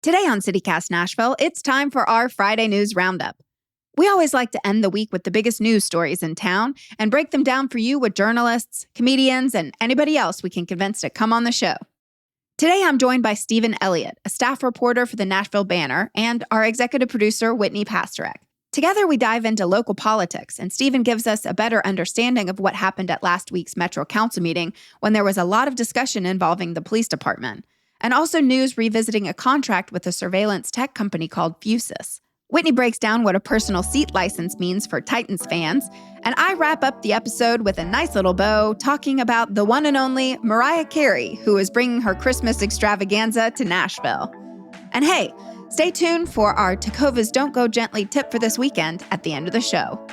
Today on CityCast Nashville, it's time for our Friday News Roundup. We always like to end the week with the biggest news stories in town and break them down for you with journalists, comedians, and anybody else we can convince to come on the show. Today, I'm joined by Stephen Elliott, a staff reporter for the Nashville Banner, and our executive producer, Whitney Pasterek. Together, we dive into local politics, and Stephen gives us a better understanding of what happened at last week's Metro Council meeting when there was a lot of discussion involving the police department, and also news revisiting a contract with a surveillance tech company called Fusus. Whitney breaks down what a personal seat license means for Titans fans, and I wrap up the episode with a nice little bow talking about the one and only Mariah Carey, who is bringing her Christmas extravaganza to Nashville. And hey, stay tuned for our Tecovas Don't Go Gently tip for this weekend at the end of the show.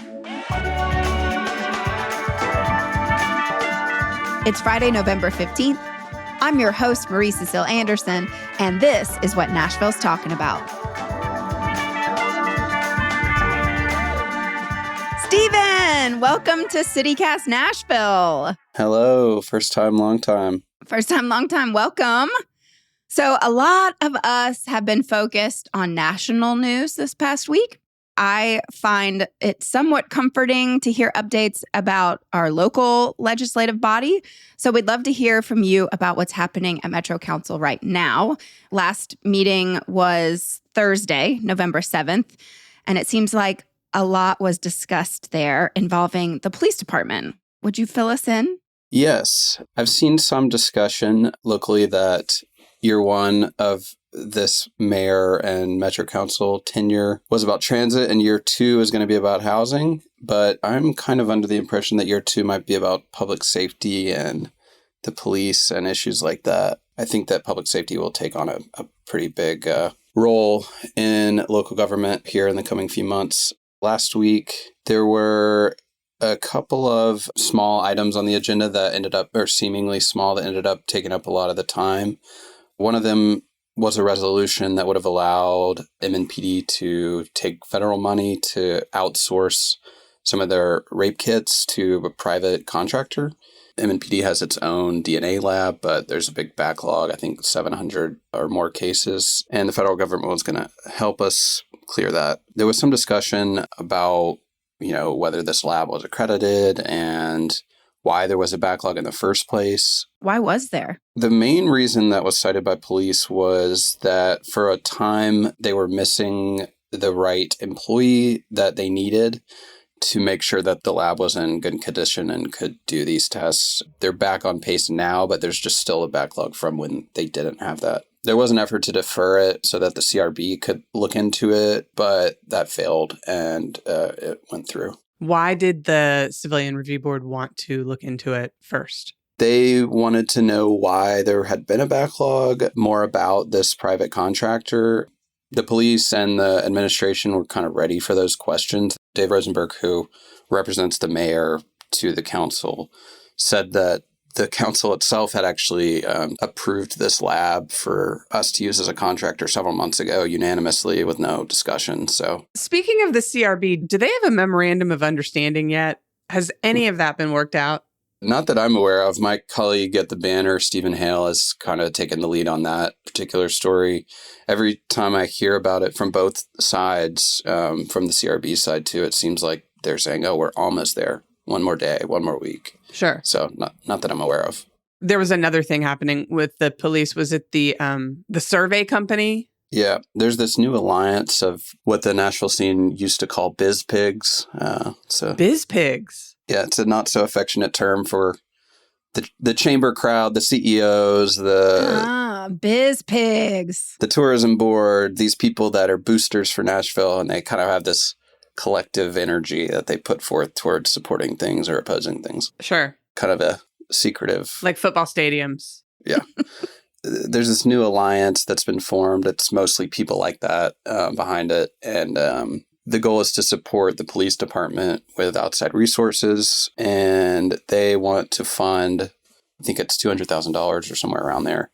It's Friday, November 15th. I'm your host, Marie Cecile Anderson, and this is what Nashville's talking about. Stephen, welcome to CityCast Nashville. Hello, first time, long time. First time, long time, welcome. So a lot of us have been focused on national news this past week. I find it somewhat comforting to hear updates about our local legislative body. So we'd love to hear from you about what's happening at Metro Council right now. Last meeting was Thursday, November 7th, and it seems like a lot was discussed there involving the police department. Would you fill us in? Yes, I've seen some discussion locally that year one of this mayor and Metro Council tenure was about transit and year two is going to be about housing. But I'm kind of under the impression that year two might be about public safety and the police and issues like that. I think that public safety will take on a pretty big role in local government here in the coming few months. Last week, there were a couple of small items on the agenda that ended up, or seemingly small, that ended up taking up a lot of the time. One of them was a resolution that would have allowed MNPD to take federal money to outsource some of their rape kits to a private contractor. MNPD has its own DNA lab, but there's a big backlog, I think 700 or more cases, and the federal government was going to help us clear that. There was some discussion about, whether this lab was accredited and why there was a backlog in the first place. Why was there? The main reason that was cited by police was that for a time they were missing the right employee that they needed to make sure that the lab was in good condition and could do these tests. They're back on pace now, but there's just still a backlog from when they didn't have that. There was an effort to defer it so that the CRB could look into it, but that failed and it went through. Why did the Civilian Review Board want to look into it first? They wanted to know why there had been a backlog, more about this private contractor. The police and the administration were kind of ready for those questions. Dave Rosenberg, who represents the mayor to the council, said that the council itself had actually approved this lab for us to use as a contractor several months ago, unanimously with no discussion. So, speaking of the CRB, do they have a memorandum of understanding yet? Has any of that been worked out? Not that I'm aware of. My colleague at the Banner, Stephen Hale, has kind of taken the lead on that particular story. Every time I hear about it from both sides, from the CRB side too, it seems like they're saying, oh, we're almost there. One more day, one more week. Sure. So not that I'm aware of. There was another thing happening with the police. Was it the survey company? Yeah, there's this new alliance of what the Nashville scene used to call biz pigs. Biz pigs? Yeah, it's a not so affectionate term for the chamber crowd, the CEOs, biz pigs, the tourism board, these people that are boosters for Nashville, and they kind of have this collective energy that they put forth towards supporting things or opposing things. Sure. Kind of a secretive. Like football stadiums. Yeah. There's this new alliance that's been formed. It's mostly people like that behind it. And the goal is to support the police department with outside resources. And they want to fund, I think it's $200,000 or somewhere around there,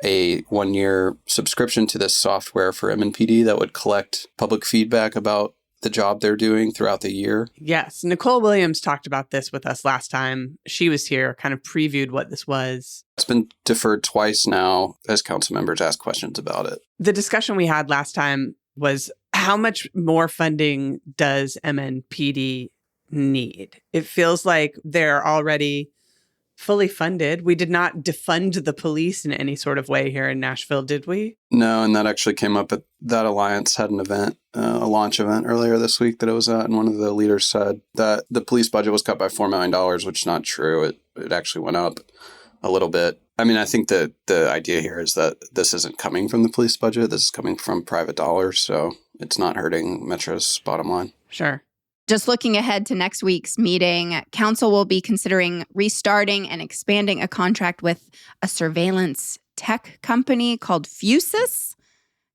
a 1-year subscription to this software for MNPD that would collect public feedback about the job they're doing throughout the year. Yes. Nicole Williams talked about this with us last time she was here, kind of previewed what this was. It's been deferred twice now as council members ask questions about it. The discussion we had last time was how much more funding does MNPD need? It feels like they're already fully funded. We did not defund the police in any sort of way here in Nashville, did we? No, and that actually came up at that alliance had an event, a launch event earlier this week that it was at, and one of the leaders said that the police budget was cut by $4 million, which is not true. It actually went up a little bit. I mean, I think that the idea here is that this isn't coming from the police budget. This is coming from private dollars, so it's not hurting Metro's bottom line. Sure. Just looking ahead to next week's meeting, council will be considering restarting and expanding a contract with a surveillance tech company called Fusus.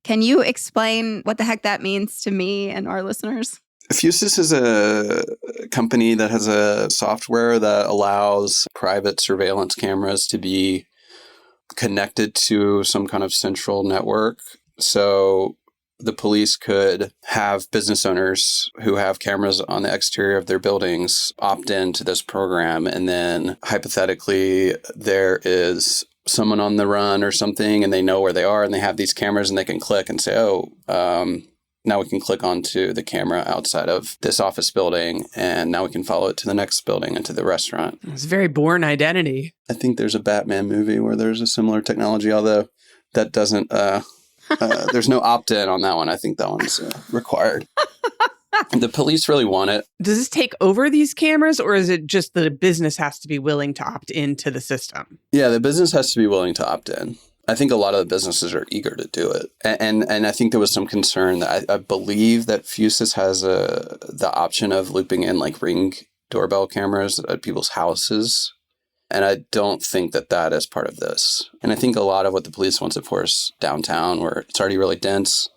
Can you explain what the heck that means to me and our listeners? Fusus is a company that has a software that allows private surveillance cameras to be connected to some kind of central network. So the police could have business owners who have cameras on the exterior of their buildings opt into this program. And then hypothetically, there is someone on the run or something and they know where they are and they have these cameras and they can click and say, now we can click onto the camera outside of this office building and now we can follow it to the next building and to the restaurant. It's very Bourne Identity. I think there's a Batman movie where there's a similar technology, although that doesn't... there's no opt-in on that one. I think that one's required. The police really want it. Does this take over these cameras, or is it just that a business has to be willing to opt into the system? Yeah, the business has to be willing to opt in. I think a lot of the businesses are eager to do it. And I think there was some concern that I believe that Fusus has the option of looping in like Ring doorbell cameras at people's houses. And I don't think that that is part of this. And I think a lot of what the police wants it for is downtown, where it's already really dense.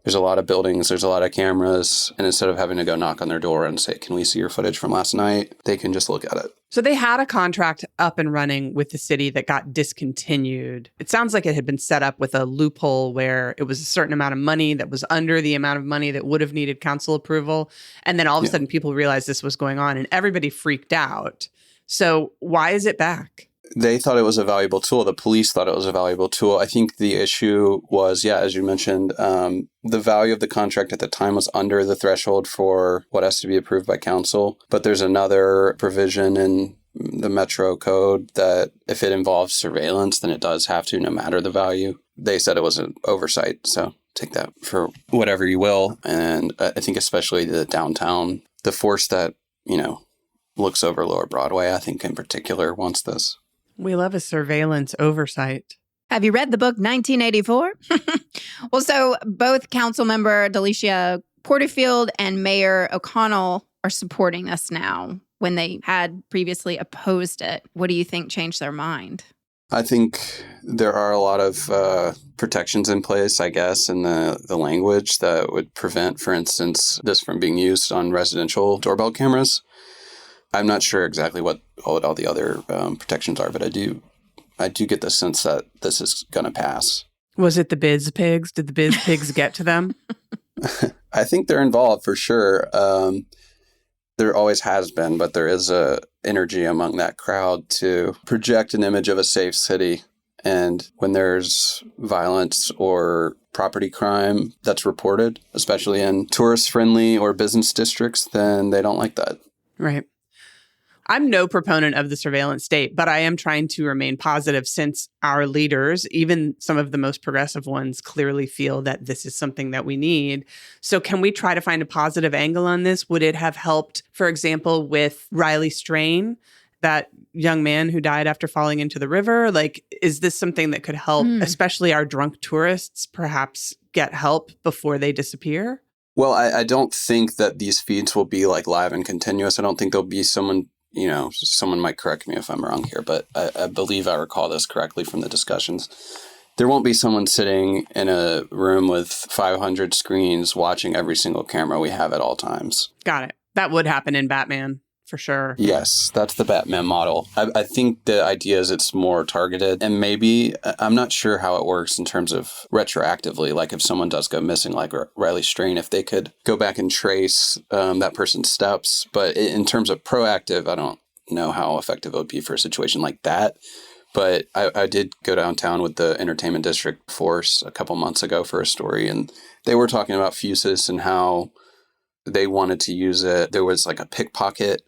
There's a lot of buildings, there's a lot of cameras. And instead of having to go knock on their door and say, can we see your footage from last night? They can just look at it. So they had a contract up and running with the city that got discontinued. It sounds like it had been set up with a loophole where it was a certain amount of money that was under the amount of money that would have needed council approval. And then all of a sudden people realized this was going on and everybody freaked out. So why is it back? They thought it was a valuable tool. The police thought it was a valuable tool. I think the issue was, as you mentioned, the value of the contract at the time was under the threshold for what has to be approved by council. But there's another provision in the Metro Code that if it involves surveillance, then it does have to, no matter the value. They said it was an oversight. So take that for whatever you will. And I think especially the downtown, the force that, looks over Lower Broadway, I think in particular wants this. We love a surveillance oversight. Have you read the book 1984? Well, so both council member Delicia Porterfield and Mayor O'Connell are supporting us now when they had previously opposed it. What do you think changed their mind? I think there are a lot of protections in place, I guess, in the language that would prevent, for instance, this from being used on residential doorbell cameras. I'm not sure exactly what all the other protections are, but I do get the sense that this is going to pass. Was it the Biz Pigs? Did the Biz Pigs get to them? I think they're involved for sure. There always has been, but there is a energy among that crowd to project an image of a safe city. And when there's violence or property crime that's reported, especially in tourist-friendly or business districts, then they don't like that. Right. I'm no proponent of the surveillance state, but I am trying to remain positive since our leaders, even some of the most progressive ones, clearly feel that this is something that we need. So can we try to find a positive angle on this? Would it have helped, for example, with Riley Strain, that young man who died after falling into the river? Like, is this something that could help, especially our drunk tourists, perhaps get help before they disappear? Well, I don't think that these feeds will be like live and continuous. I don't think there'll be someone might correct me if I'm wrong here, but I believe I recall this correctly from the discussions. There won't be someone sitting in a room with 500 screens watching every single camera we have at all times. Got it. That would happen in Batman, for sure. Yes, that's the Batman model. I think the idea is it's more targeted, and maybe I'm not sure how it works in terms of retroactively. Like if someone does go missing, like Riley Strain, if they could go back and trace that person's steps. But in terms of proactive, I don't know how effective it would be for a situation like that. But I did go downtown with the Entertainment District Force a couple months ago for a story, and they were talking about Fusus and how they wanted to use it. There was like a pickpocket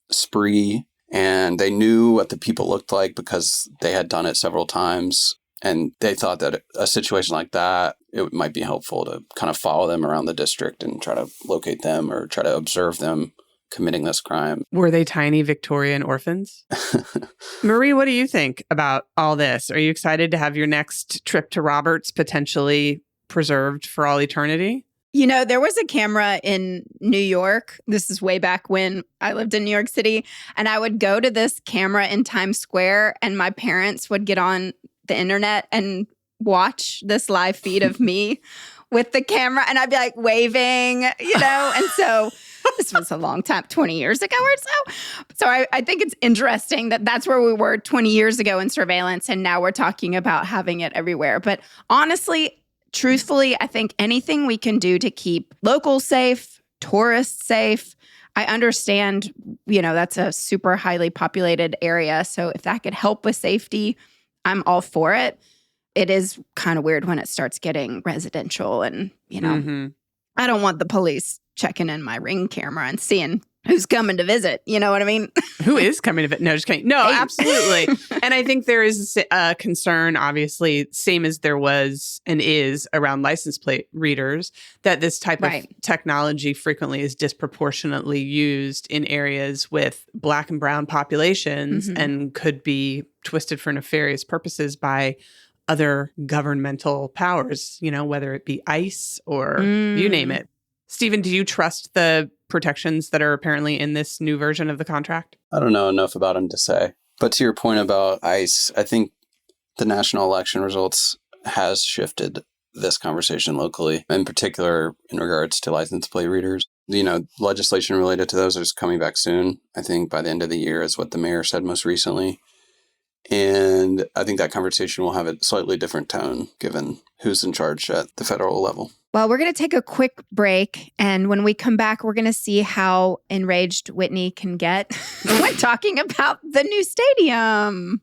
spree, and they knew what the people looked like because they had done it several times. And they thought that a situation like that, it might be helpful to kind of follow them around the district and try to locate them or try to observe them committing this crime. Were they tiny Victorian orphans? Marie, what do you think about all this? Are you excited to have your next trip to Roberts potentially preserved for all eternity? You know, there was a camera in New York. This is way back when I lived in New York City. And I would go to this camera in Times Square, and my parents would get on the internet and watch this live feed of me with the camera. And I'd be like waving, you know? And so this was a long time, 20 years ago or so. So I think it's interesting that that's where we were 20 years ago in surveillance. And now we're talking about having it everywhere. But honestly, truthfully, I think anything we can do to keep locals safe, tourists safe. I understand, you know, that's a super highly populated area. So if that could help with safety, I'm all for it. It is kind of weird when it starts getting residential and, you know, I don't want the police checking in my Ring camera and seeing who's coming to visit. You know what I mean? Who is coming to visit? No, just kidding. No, Hey. absolutely. And I think there is a concern, obviously, same as there was and is around license plate readers, that this type of technology frequently is disproportionately used in areas with Black and brown populations and could be twisted for nefarious purposes by other governmental powers, you know, whether it be ICE or you name it. Stephen, do you trust the protections that are apparently in this new version of the contract? I don't know enough about him to say. But to your point about ICE, I think the national election results has shifted this conversation locally, in particular in regards to license plate readers. You know, legislation related to those is coming back soon. I think by the end of the year is what the mayor said most recently. And I think that conversation will have a slightly different tone given who's in charge at the federal level. Well, we're going to take a quick break. And when we come back, we're going to see how enraged Whitney can get when talking about the new stadium.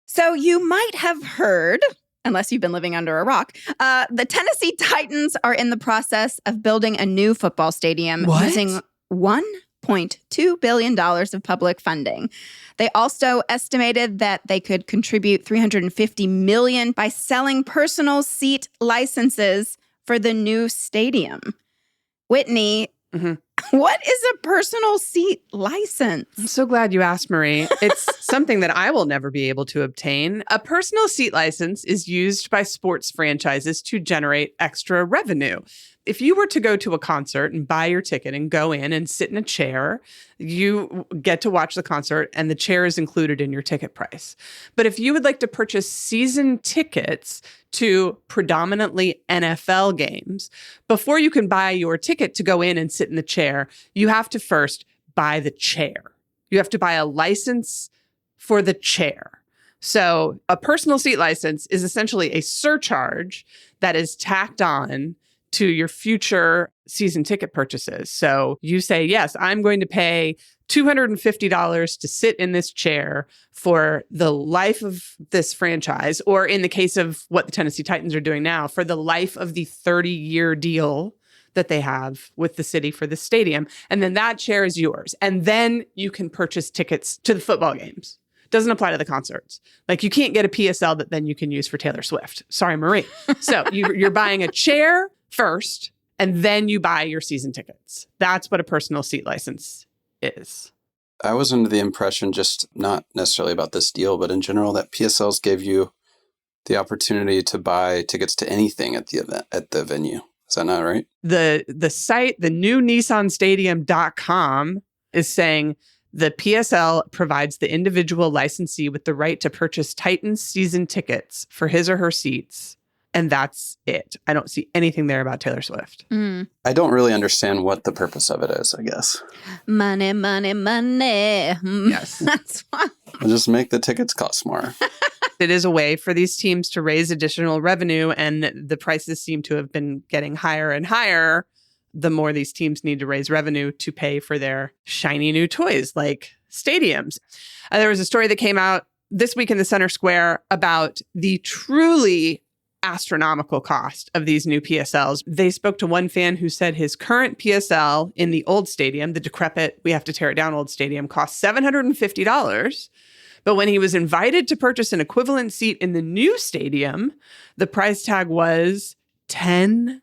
So you might have heard, unless you've been living under a rock, the Tennessee Titans are in the process of building a new football stadium using $1.2 billion of public funding. They also estimated that they could contribute $350 million by selling personal seat licenses for the new stadium. Whitney, what is a personal seat license? I'm so glad you asked, Marie. It's something that I will never be able to obtain. A personal seat license is used by sports franchises to generate extra revenue. If you were to go to a concert and buy your ticket and go in and sit in a chair, you get to watch the concert and the chair is included in your ticket price. But if you would like to purchase season tickets to predominantly NFL games, before you can buy your ticket to go in and sit in the chair, you have to first buy the chair. You have to buy a license for the chair. So a personal seat license is essentially a surcharge that is tacked on to your future season ticket purchases. So you say, yes, I'm going to pay $250 to sit in this chair for the life of this franchise, or in the case of what the Tennessee Titans are doing now, for the life of the 30-year deal that they have with the city for the stadium. And then that chair is yours. And then you can purchase tickets to the football games. Doesn't apply to the concerts. Like you can't get a PSL that then you can use for Taylor Swift. Sorry, Marie. So you're buying a chair first, and then you buy your season tickets. That's what a personal seat license is. I was under the impression, just not necessarily about this deal, but in general, that PSLs gave you the opportunity to buy tickets to anything at the event, at the venue. Is that not right? The site, the new NissanStadium.com, is saying The PSL provides the individual licensee with the right to purchase Titans season tickets for his or her seats. And that's it. I don't see anything there about Taylor Swift. I don't really understand what the purpose of it is, I guess. Money, money, money. Yes. That's why. We'll just make the tickets cost more. It is a way for these teams to raise additional revenue, and the prices seem to have been getting higher and higher the more these teams need to raise revenue to pay for their shiny new toys like stadiums. There was a story that came out this week in the Center Square about the truly astronomical cost of these new PSLs. They spoke to one fan who said his current PSL in the old stadium, the decrepit, we have to tear it down old stadium, cost $750. But when he was invited to purchase an equivalent seat in the new stadium, the price tag was $10,000.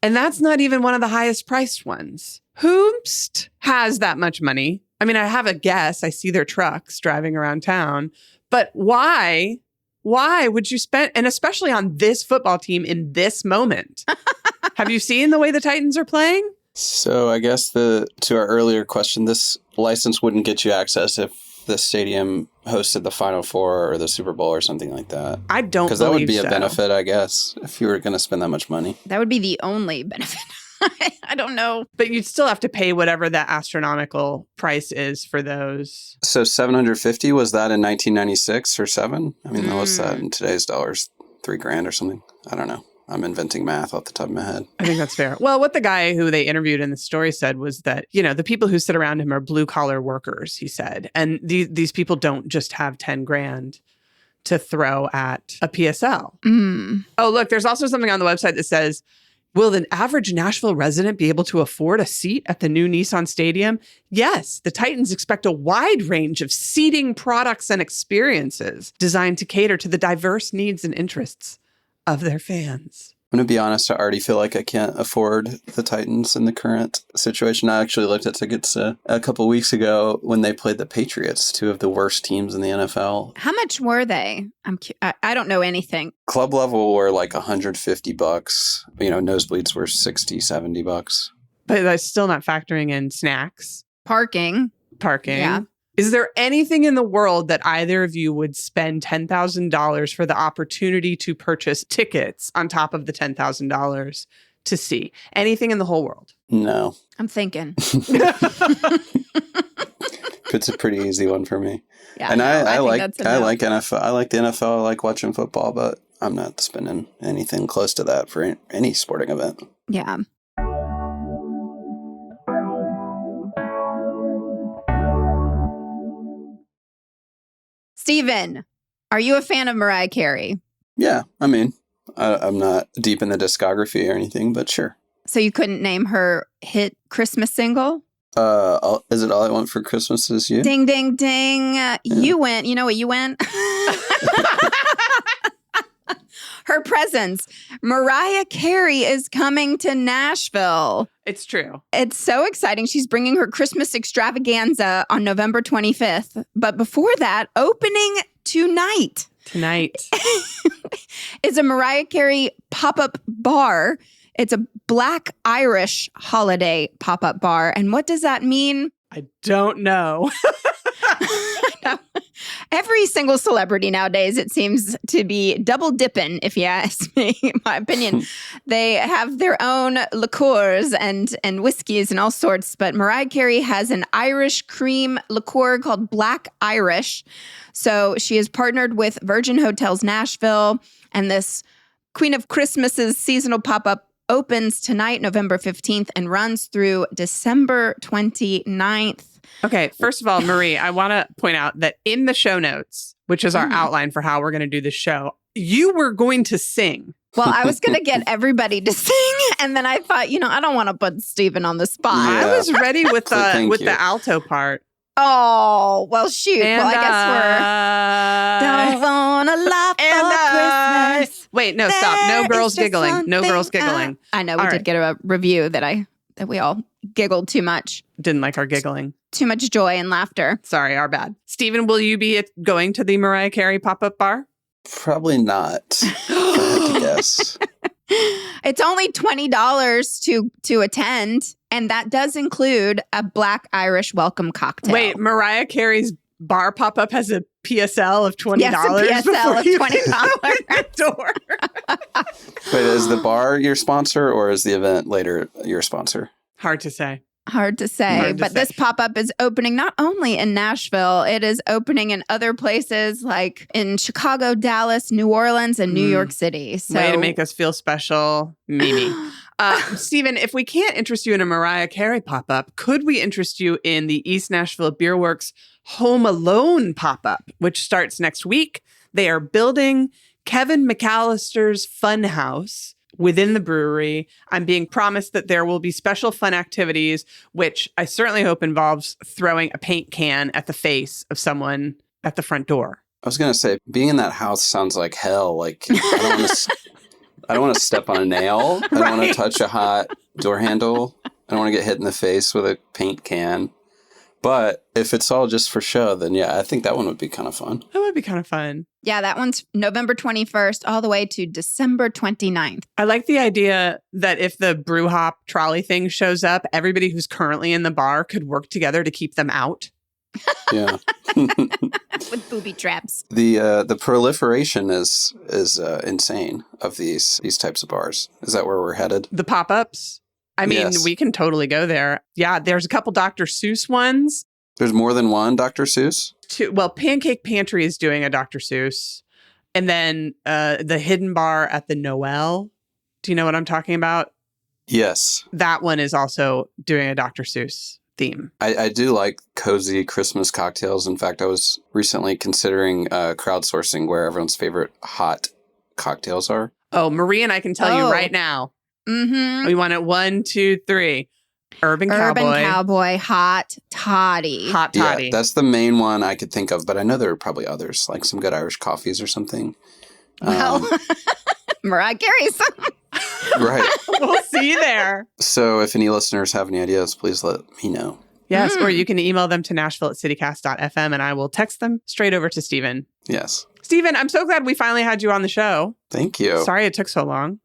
And that's not even one of the highest priced ones. Whomst has that much money? I mean, I have a guess. I see their trucks driving around town. But why? Why would you spend, and especially on this football team in this moment? Have you seen the way the Titans are playing? So I guess to our earlier question, this license wouldn't get you access if the stadium hosted the Final Four or the Super Bowl or something like that. I don't believe because that would be so. a benefit, I guess, if you were going to spend that much money. That would be the only benefit. I don't know. But you'd still have to pay whatever that astronomical price is for those. So 750, was that in 1996 or 7? I mean, what's that in today's dollars? $3,000 or something? I don't know. I'm inventing math off the top of my head. I think that's fair. Well, what the guy who they interviewed in the story said was that, you know, the people who sit around him are blue collar workers, he said. And these people don't just have 10 grand to throw at a PSL. Oh, look, there's also something on the website that says, will the average Nashville resident be able to afford a seat at the new Nissan Stadium? Yes, the Titans expect a wide range of seating products and experiences designed to cater to the diverse needs and interests of their fans. I'm going to be honest, I already feel like I can't afford the Titans in the current situation. I actually looked at tickets a couple weeks ago when they played the Patriots, two of the worst teams in the NFL. How much were they? I don't know anything. Club level were like $150. You know, nosebleeds were $60, $70. But that's still not factoring in snacks, Parking. parking. Is there anything in the world that either of you would spend $10,000 for the opportunity to purchase tickets on top of the $10,000 to see? Anything in the whole world? No. I'm thinking. It's a pretty easy one for me. Yeah, And no, I think like that's a I no. like NFL. I like the NFL. I like watching football, but I'm not spending anything close to that for any sporting event. Yeah. Steven, are you a fan of Mariah Carey? Yeah, I mean, I'm not deep in the discography or anything, but sure. So you couldn't name her hit Christmas single? Is it All I Want for Christmas Is You? Ding, ding, ding. You went. You know what you went? Her presence. Mariah Carey is coming to Nashville. It's true. It's so exciting. She's bringing her Christmas extravaganza on November 25th. But before that, opening tonight is a Mariah Carey pop-up bar. It's a Black Irish holiday pop-up bar. And what does that mean? I don't know. Every single celebrity nowadays, it seems to be double dipping, if you ask me, in my opinion. They have their own liqueurs and whiskeys and all sorts. But Mariah Carey has an Irish cream liqueur called Black Irish. So she is partnered with Virgin Hotels Nashville. And this Queen of Christmas's seasonal pop-up opens tonight, November 15th, and runs through December 29th. Okay, first of all, Marie, I want to point out that in the show notes, which is our outline for how we're going to do this show, you were going to sing. Well, I was going to get everybody to sing, and then I thought, I don't want to put Steven on the spot. Yeah. I was ready with Thank you. the alto part. Oh, well, shoot. And, well, I guess we're... Don't want to laugh for Christmas. Wait, no, stop. No There girls is just giggling. No something girls giggling. I know we All did right. get a review that we all giggled too much. Didn't like our giggling. Too much joy and laughter. Sorry, our bad. Stephen, will you be going to the Mariah Carey pop-up bar? Probably not. If I had to guess. It's only $20 to attend, and that does include a Black Irish welcome cocktail. Wait, Mariah Carey's bar pop-up has a PSL of $20? Yes, a PSL of $20 at the door. Wait, is the bar your sponsor or is the event later your sponsor? Hard to say. Hard to say. But this pop-up is opening not only in Nashville, it is opening in other places like in Chicago, Dallas, New Orleans, and New York City. So, way to make us feel special, Mimi. Stephen, if we can't interest you in a Mariah Carey pop-up, could we interest you in the East Nashville Beer Works Home Alone pop-up, which starts next week? They are building Kevin McAllister's fun house within the brewery. I'm being promised that there will be special fun activities, which I certainly hope involves throwing a paint can at the face of someone at the front door. I was going to say, being in that house sounds like hell. Like, I don't want to step on a nail. I don't want to touch a hot door handle. I don't want to get hit in the face with a paint can. But if it's all just for show, then yeah, I think that one would be kind of fun. That would be kind of fun. Yeah, that one's November 21st all the way to December 29th. I like the idea that if the brew hop trolley thing shows up, everybody who's currently in the bar could work together to keep them out. Yeah. With booby traps. The proliferation is insane of these types of bars. Is that where we're headed? The pop-ups? I mean, Yes. We can totally go there. Yeah, there's a couple Dr. Seuss ones. There's more than one Dr. Seuss? Well, Pancake Pantry is doing a Dr. Seuss. And then the Hidden Bar at the Noel. Do you know what I'm talking about? Yes. That one is also doing a Dr. Seuss theme. I do like cozy Christmas cocktails. In fact, I was recently considering crowdsourcing where everyone's favorite hot cocktails are. Oh, Marie and I can tell you right now. Mm-hmm. We want it 1, 2, 3. Urban Cowboy, Hot Toddy. Hot Toddy. Yeah, that's the main one I could think of, but I know there are probably others, like some good Irish coffees or something. Well, Mariah Carey's. Right. We'll see you there. So if any listeners have any ideas, please let me know. Yes, or you can email them to nashville@citycast.fm and I will text them straight over to Stephen. Yes. Stephen, I'm so glad we finally had you on the show. Thank you. Sorry it took so long.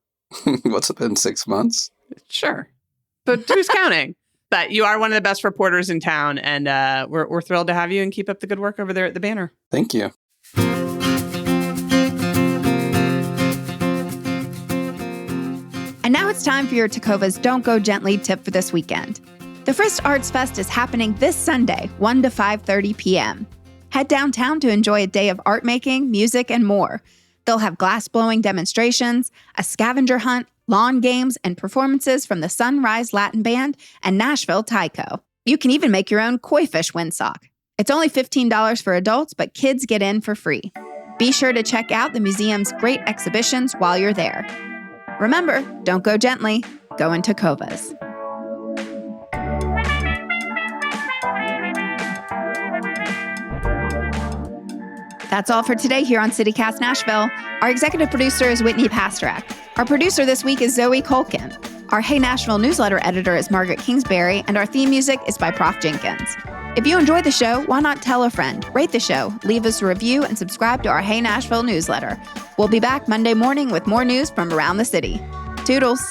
What's it been, 6 months? Sure. But who's counting? But you are one of the best reporters in town, and we're thrilled to have you and keep up the good work over there at the Banner. Thank you. And now it's time for your Tecovas Don't Go Gently tip for this weekend. The Frist Arts Fest is happening this Sunday, 1 to 5:30 p.m. Head downtown to enjoy a day of art making, music, and more. They'll have glass-blowing demonstrations, a scavenger hunt, lawn games, and performances from the Sunrise Latin Band and Nashville Taiko. You can even make your own koi fish windsock. It's only $15 for adults, but kids get in for free. Be sure to check out the museum's great exhibitions while you're there. Remember, don't go gently, go into Tecovas. That's all for today here on CityCast Nashville. Our executive producer is Whitney Pastorak. Our producer this week is Zoe Colkin. Our Hey Nashville newsletter editor is Margaret Kingsbury, and our theme music is by Prof Jenkins. If you enjoyed the show, why not tell a friend, rate the show, leave us a review, and subscribe to our Hey Nashville newsletter. We'll be back Monday morning with more news from around the city. Toodles!